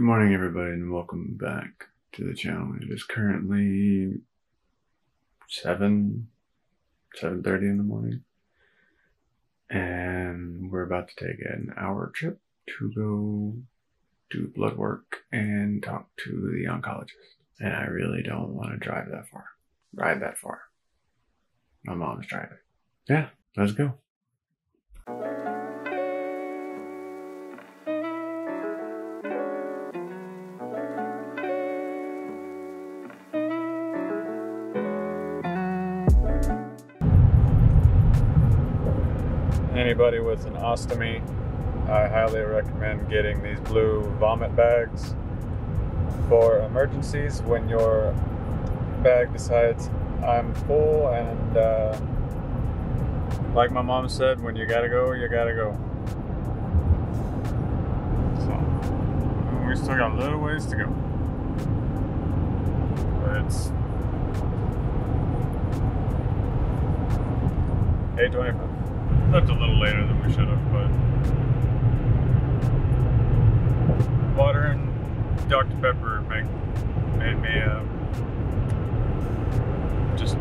Good morning, everybody, and welcome back to the channel. It is currently 7:30 in the morning, and we're about to take an hour trip to go do blood work and talk to the oncologist. And I really don't want to ride that far. My mom's driving. Yeah, let's go. Anybody with an ostomy, I highly recommend getting these blue vomit bags for emergencies when your bag decides I'm full, and like my mom said, when you gotta go, you gotta go. So we still got a little ways to go, but it's 8:25. Left a little later than we should have, but water and Dr. Pepper made me just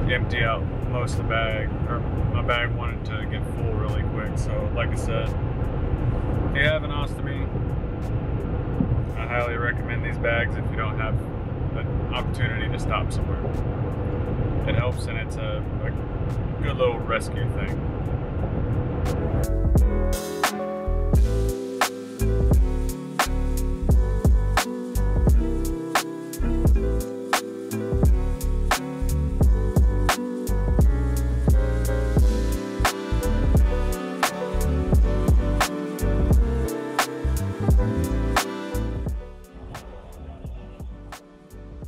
empty out most of the bag, or my bag wanted to get full really quick. So like I said, if you have an ostomy, I highly recommend these bags if you don't have an opportunity to stop somewhere. It helps, and it's a good little rescue thing.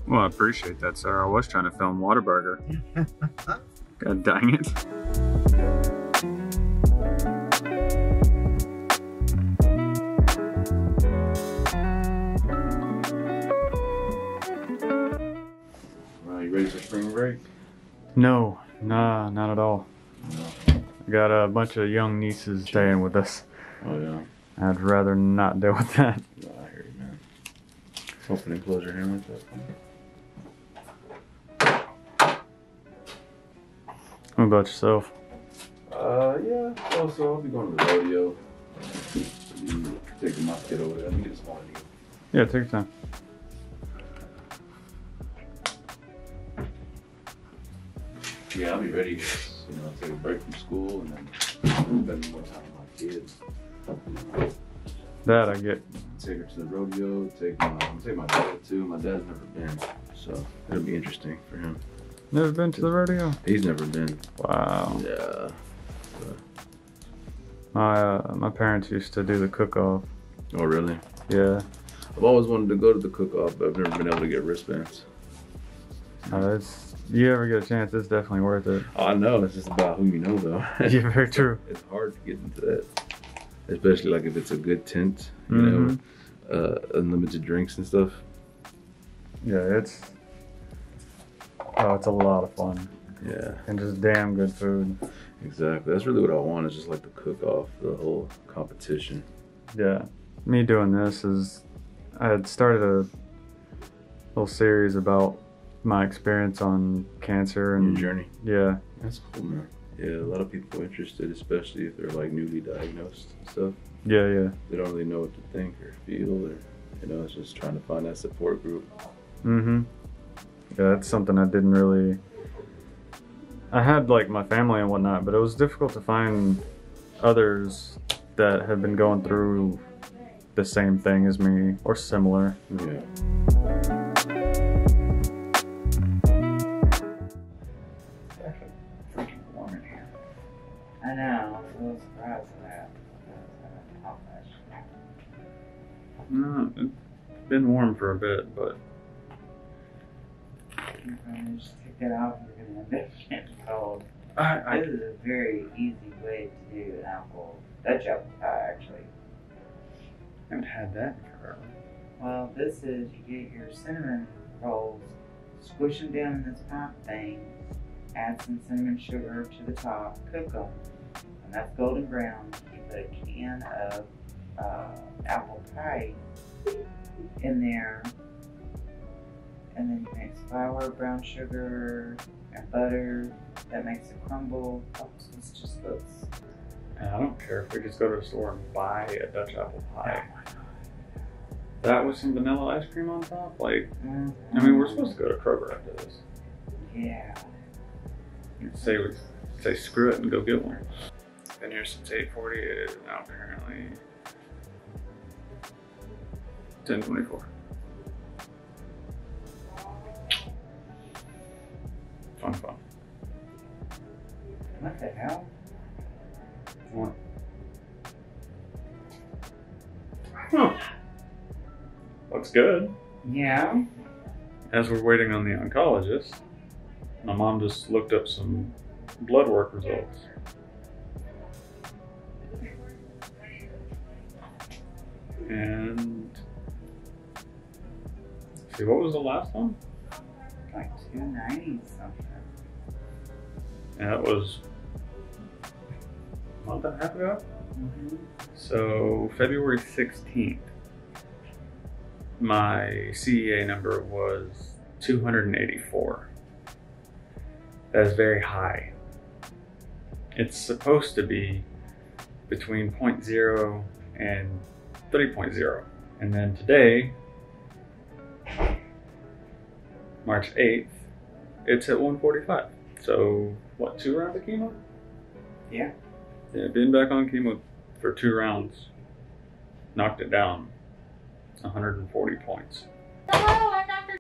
Well, I appreciate that, sir. I was trying to film Whataburger. God dang it. You ready for spring break? No, nah, not at all. No. I got a bunch of young nieces staying with us. Oh yeah. I'd rather not deal with that. No, I hear you, man. Open and close your hand like that. What about yourself? Yeah. Also, I'll be going to the rodeo. Taking my kid over there. I think it's fun. Yeah, take your time. Yeah, I'll be ready. Take a break from school and then spend more time with my kids. That I get. Take her to the rodeo. Take my dad too. My dad's never been, so it'll be interesting for him. Never been to the rodeo? He's never been. Wow. Yeah. My parents used to do the cook-off. Oh really? Yeah. I've always wanted to go to the cook-off, but I've never been able to get wristbands. You ever get a chance, it's definitely worth it. Oh, I know, it's just about who you know though. Yeah, very true. It's hard to get into that, especially like if it's a good tent, you know, unlimited drinks and stuff. Yeah, it's a lot of fun. Yeah. And just damn good food. Exactly. That's really what I want, is just like the cook-off, the whole competition. Yeah. Me doing this is, I had started a little series about my experience on cancer and your journey. Yeah. That's cool, man. Yeah, a lot of people are interested, especially if they're like newly diagnosed and stuff. Yeah. They don't really know what to think or feel, or it's just trying to find that support group. Yeah, that's something I didn't really. I had like my family and whatnot, but it was difficult to find others that have been going through the same thing as me or similar. Yeah. I know, I'm a little surprised at that. No, it's been warm for a bit, but. You're going to just take that off and you're going to end up getting cold. This is a very easy way to do an Dutch apple pie, actually. I haven't had that in forever. Well, this is, you get your cinnamon rolls, squish them down in this pipe thing, add some cinnamon sugar to the top, cook them. When that's golden brown, you put a can of apple pie in there. And then you mix flour, brown sugar, and butter. That makes it crumble. Oh, this just looks. And I don't care if we just go to the store and buy a Dutch apple pie. That with some vanilla ice cream on top? Like, I mean, we're supposed to go to Kroger after this. Yeah. Say screw it and go get one. Been here since 8:40. It is now currently 10:24. Fun. What the hell? What? Huh. Looks good. Yeah. As we're waiting on the oncologist, my mom just looked up some blood work results. And see, what was the last one? Like 290 something. And that was a month and a half ago. So February 16th, my CEA number was 284. That is very high. It's supposed to be between 0.0 and 3.0. And then today, March 8th, it's at 145. So what, 2 rounds of chemo? Yeah. Yeah, been back on chemo for 2 rounds. Knocked it down. 140 points. Hello, I'm Dr.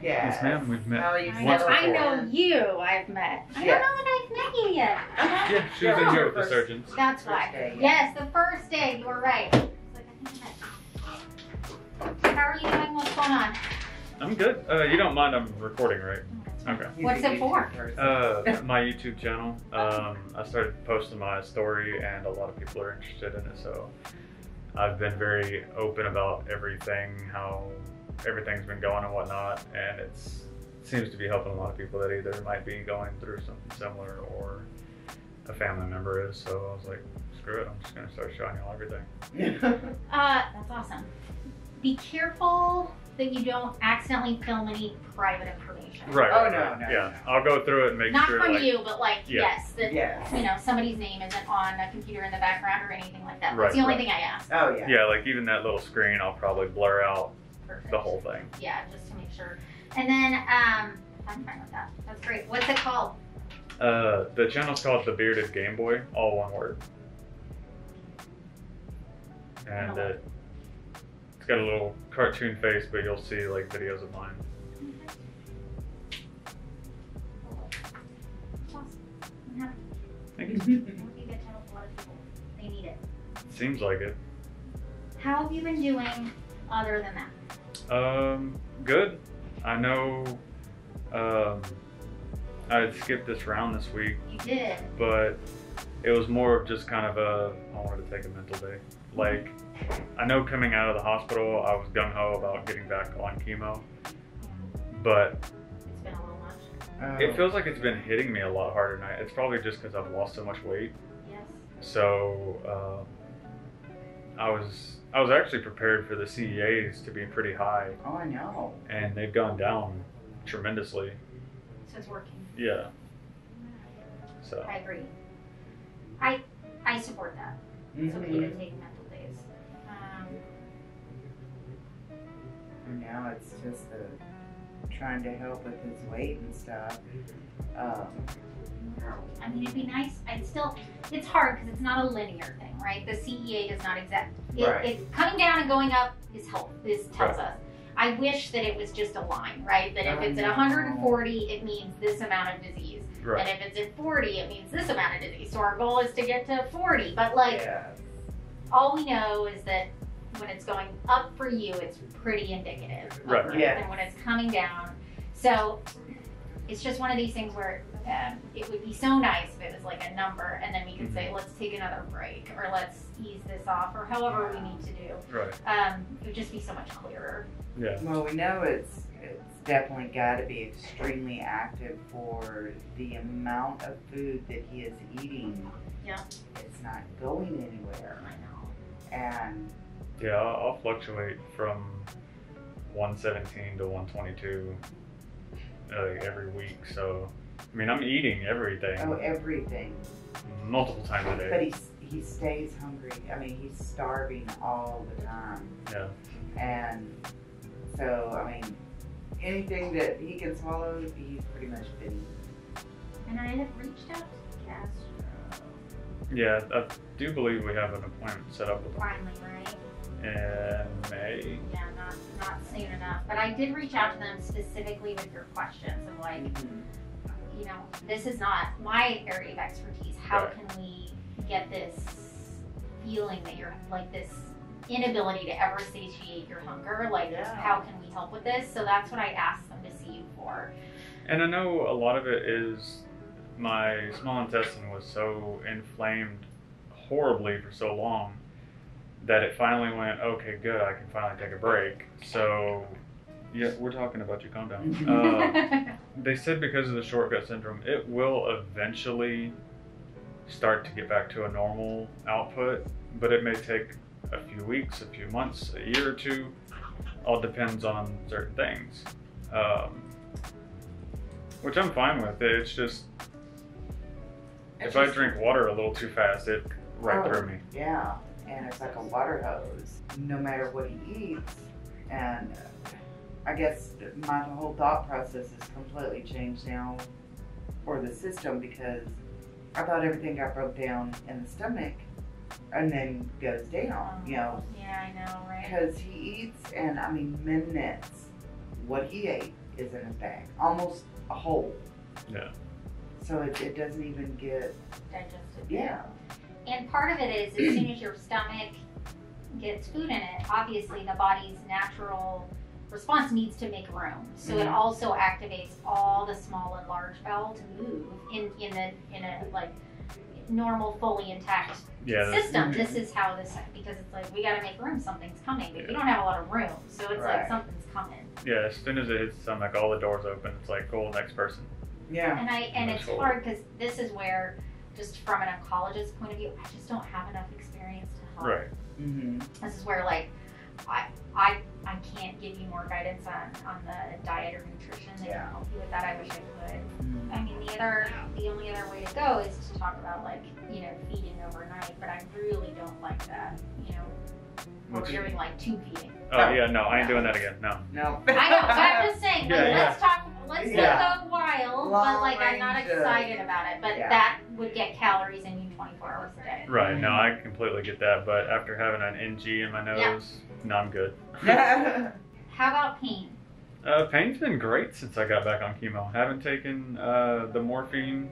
Yeah. Yes, ma'am, we've met Oh, you've once met I before. know you, I've met. I Yeah. don't know that I've met you yet. Yeah, she was in here with the surgeons. That's First why. day, yeah. Yes, the first day, you were right. It's like, I think I met you. How are you doing? What's going on? I'm good. You don't mind I'm recording, right? Okay. What's it for? My YouTube channel. I started posting my story and a lot of people are interested in it, so I've been very open about everything, how everything's been going and whatnot, and it seems to be helping a lot of people that either might be going through something similar or a family member is. So I was like, screw it, I'm just gonna start showing y'all everything. That's awesome. Be careful that you don't accidentally film any private information. Right. Oh, right. no. Yeah, I'll go through it and make Not sure. from like, you, but like, Yeah. yes, that Yes. you know, somebody's name isn't on a computer in the background or anything like that. Right, That's the only right. thing I asked. Oh, yeah. Yeah, like even that little screen, I'll probably blur out Perfect. the whole thing. Yeah, just to make sure. And then, I'm fine with that. That's great. What's it called? The channel's called The Bearded Game Boy, all one word. And it's got a little cartoon face, but you'll see like videos of mine. Awesome. I'm happy. Thank I you. hope you get to help a lot of people. They need it. Seems like it. How have you been doing other than that? Good. I know I had skipped this round this week, You did. but it was more of just kind of I wanted to take a mental day. Like, I know coming out of the hospital, I was gung-ho about getting back on chemo, but It's been a little much. it feels like it's been hitting me a lot harder now. It's probably just because I've lost so much weight. Yes. So I was actually prepared for the CEAs to be pretty high, Oh, I know. and they've gone down tremendously. So it's working. Yeah. So I agree. I support that. It's okay to take mental days. And now it's just trying to help with his weight and stuff. I mean, it'd be nice. It's hard because it's not a linear thing, right? The CEA does not Right. It's coming down and going up is tells Right. us. I wish that it was just a line, right? That if I it's at know. 140, it means this amount of disease. right. And if it's at 40, it means this amount of disease. So our goal is to get to 40. But like, Yes. all we know is that when it's going up for you, it's pretty indicative of Right. growth. Yeah. And when it's coming down, so it's just one of these things where it would be so nice if it was like a number, and then we could say, let's take another break, or let's ease this off, or however we need to do. Right. It would just be so much clearer. Yeah. Well, we know it's definitely got to be extremely active for the amount of food that he is eating. Yeah. It's not going anywhere. I know. And Yeah, I'll fluctuate from 117 to 122 every week. So, I mean, I'm eating everything. Oh, everything. Multiple times a But day. he stays hungry. I mean, he's starving all the time. Yeah. And so, I mean, anything that he can swallow, he's pretty much been eating. And I have reached out to Castro. Yeah, I do believe we have an appointment set up with him Finally, right? in May. Yeah, not soon enough. But I did reach out to them specifically with your questions of like, you know, this is not my area of expertise. How Right. can we get this feeling that you're like this inability to ever satiate your hunger? Like, Yeah. how can we help with this? So that's what I asked them to see you for. And I know a lot of it is my small intestine was so inflamed horribly for so long that it finally went, okay, good, I can finally take a break. So, yeah, we're talking about you, calm down. They said because of the short gut syndrome, it will eventually start to get back to a normal output, but it may take a few weeks, a few months, a year or two. All depends on certain things. Which I'm fine with. It's just, if I drink water a little too fast, it right through me. Yeah, and it's like a water hose, no matter what he eats. And I guess my whole thought process has completely changed now for the system, because I thought everything got broke down in the stomach and then goes down, you know. Yeah, I know, right? Because he eats, and I mean, minutes, what he ate is in his bag, almost a whole. Yeah. So it doesn't even get, Digested. yeah. And part of it is, as soon as your stomach gets food in it, obviously the body's natural response needs to make room. So it also activates all the small and large bowel to move in a like normal, fully intact system. This is how this, because it's like we got to make room. Something's coming, but you don't have a lot of room, so it's like something's coming. Yeah, as soon as it hits the stomach, all the doors open. It's like, cool, next person. Yeah. And it's hard because this is where, just from an oncologist's point of view, I just don't have enough experience to help. Right. Mm-hmm. This is where like I can't give you more guidance on the diet or nutrition that can help you with that. I wish I could. Mm-hmm. I mean, the only other way to go is to talk about like, you know, feeding overnight, but I really don't like that, you know. Or What's doing like tube feeding. Oh yeah, no, I ain't doing that again. No. No. I know, but I'm just saying, like, let's not go wild, Long but like I'm not range, excited about it. But that would get calories in you 24 hours a day. Right, no, I completely get that, but after having an NG in my nose, no, I'm good. How about pain? Pain's been great since I got back on chemo. Haven't taken the morphine.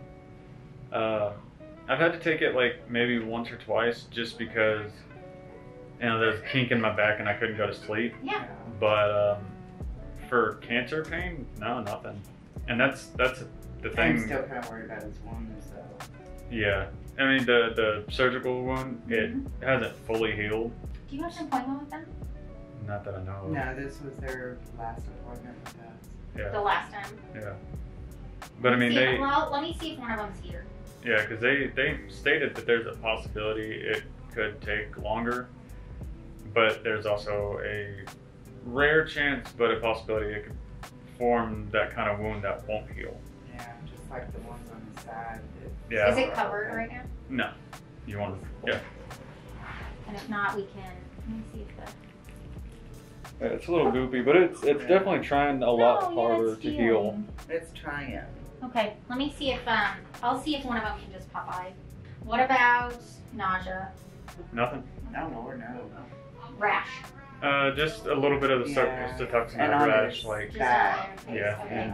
I've had to take it like maybe once or twice just because, you know, there's a kink in my back and I couldn't go to sleep. Yeah. But for cancer pain, no, nothing. And that's the thing. I'm still kind of worried about his wounds, though. Yeah. I mean, the surgical wound, it hasn't fully healed. Do you have an appointment with them? Not that I know of. No, this was their last appointment with us. Yeah. The last time. Yeah. But I mean, Well, let me see if one of them's here. Yeah, because they stated that there's a possibility it could take longer, but there's also a rare chance, but a possibility it could form that kind of wound that won't heal. Yeah, just like the ones on the side. Yeah. Is it covered right now? No. You want to? Yeah. And if not, we can. Let me see if the. It's a little goopy, but it's definitely trying a lot harder to heal. It's trying. Okay, let me see if I'll see if one of them can just pop by. What about nausea? Nothing. Oh Lord, no. Rash. Just a little bit of the And on rash, his like. Just on your face. Yeah. Okay.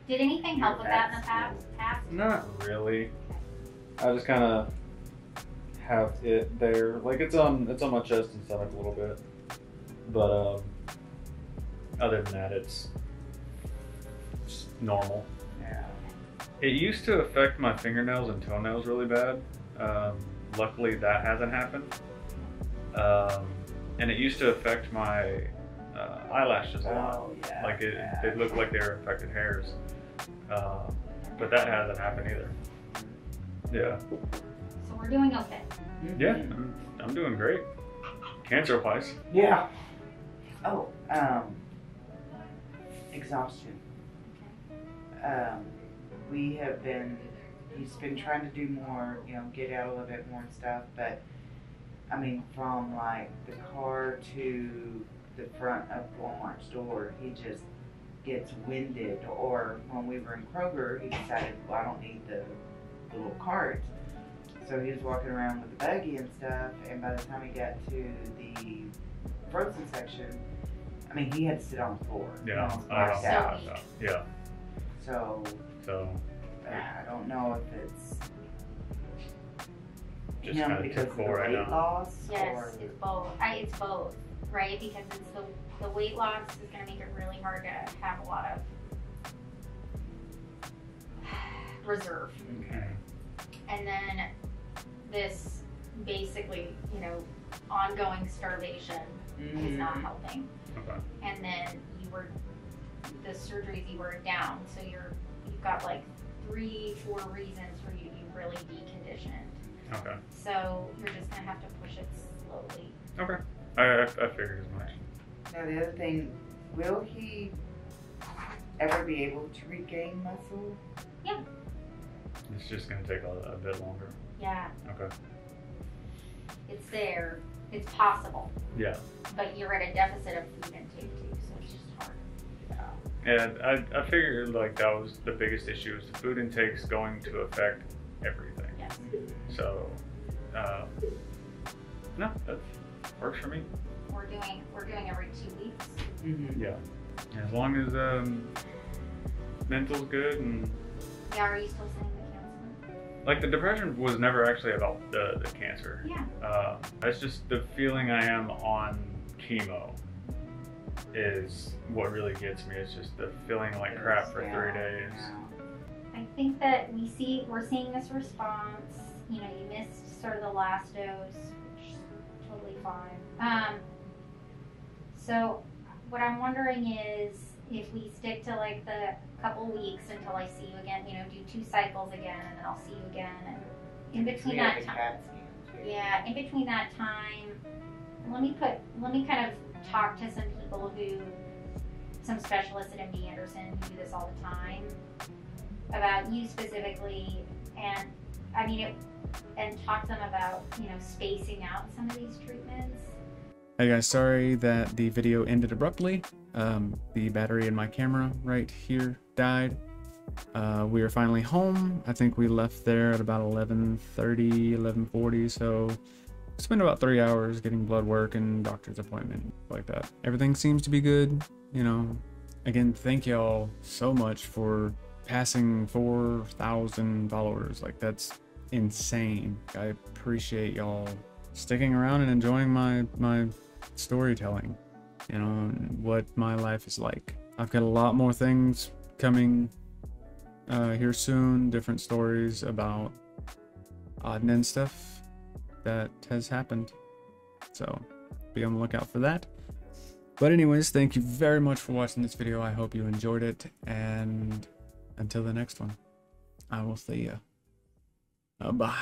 Did anything help with that in the past? Not really. I just kind of have it there, like it's on my chest and stomach a little bit, but other than that, it's normal. Yeah. It used to affect my fingernails and toenails really bad. Luckily, that hasn't happened. And it used to affect my eyelashes a lot. Oh, yeah. Like they looked like they were infected hairs. But that hasn't happened either. Yeah. So we're doing okay. Yeah, I'm doing great. Cancer-wise. Yeah. Oh, exhaustion. He's been trying to do more, get out a little bit more and stuff, but I mean, from like the car to the front of Walmart's door, he just gets winded. Or when we were in Kroger, he decided, well, I don't need the little cart. So he was walking around with the buggy and stuff, and by the time he got to the frozen section, I mean, he had to sit on the floor. Yeah, yeah. So I don't know if it's just him kind of because too of cool the right weight now. loss. Yes, Or it's both. It's both, right? Because it's the weight loss is going to make it really hard to have a lot of reserve. Okay. And then this basically, ongoing starvation is not helping. Okay. And then the surgeries you were down, so you've got like 3-4 reasons for you to be really deconditioned. Okay. So you're just gonna have to push it slowly. Okay. I figured as much. Now the other thing, will he ever be able to regain muscle? Yeah. It's just gonna take a bit longer. Yeah. Okay. It's there. It's possible. Yeah. But you're at a deficit of food intake too, so it's just hard. Yeah, I figured like that was the biggest issue is the food intake's going to affect everything. Yes. So, no, that works for me. We're doing every 2 weeks. Mm-hmm. Yeah. As long as mental's good and Yeah, are you still saying the cancer? like the depression was never actually about the cancer. Yeah. It's just the feeling I am on chemo is what really gets me. It's just the feeling like crap for 3 days. I think that we're seeing this response. You missed sort of the last dose, which is totally fine. So what I'm wondering is if we stick to like the couple weeks until I see you again, do 2 cycles again, and then I'll see you again, and in between that time, in between that time, let me kind of talk to some people some specialists at MD Anderson who do this all the time, about you specifically, and and talk to them about, spacing out some of these treatments. Hey guys, sorry that the video ended abruptly. The battery in my camera right here died. We are finally home. I think we left there at about 11:30, 11:40, so spent about 3 hours getting blood work and doctor's appointment, like that. Everything seems to be good, Again, thank y'all so much for passing 4,000 followers. Like, that's insane. I appreciate y'all sticking around and enjoying my storytelling, and what my life is like. I've got a lot more things coming here soon, different stories about odd and stuff that has happened, so be on the lookout for that. But anyways, thank you very much for watching this video. I hope you enjoyed it, and until the next one, I will see ya. Bye.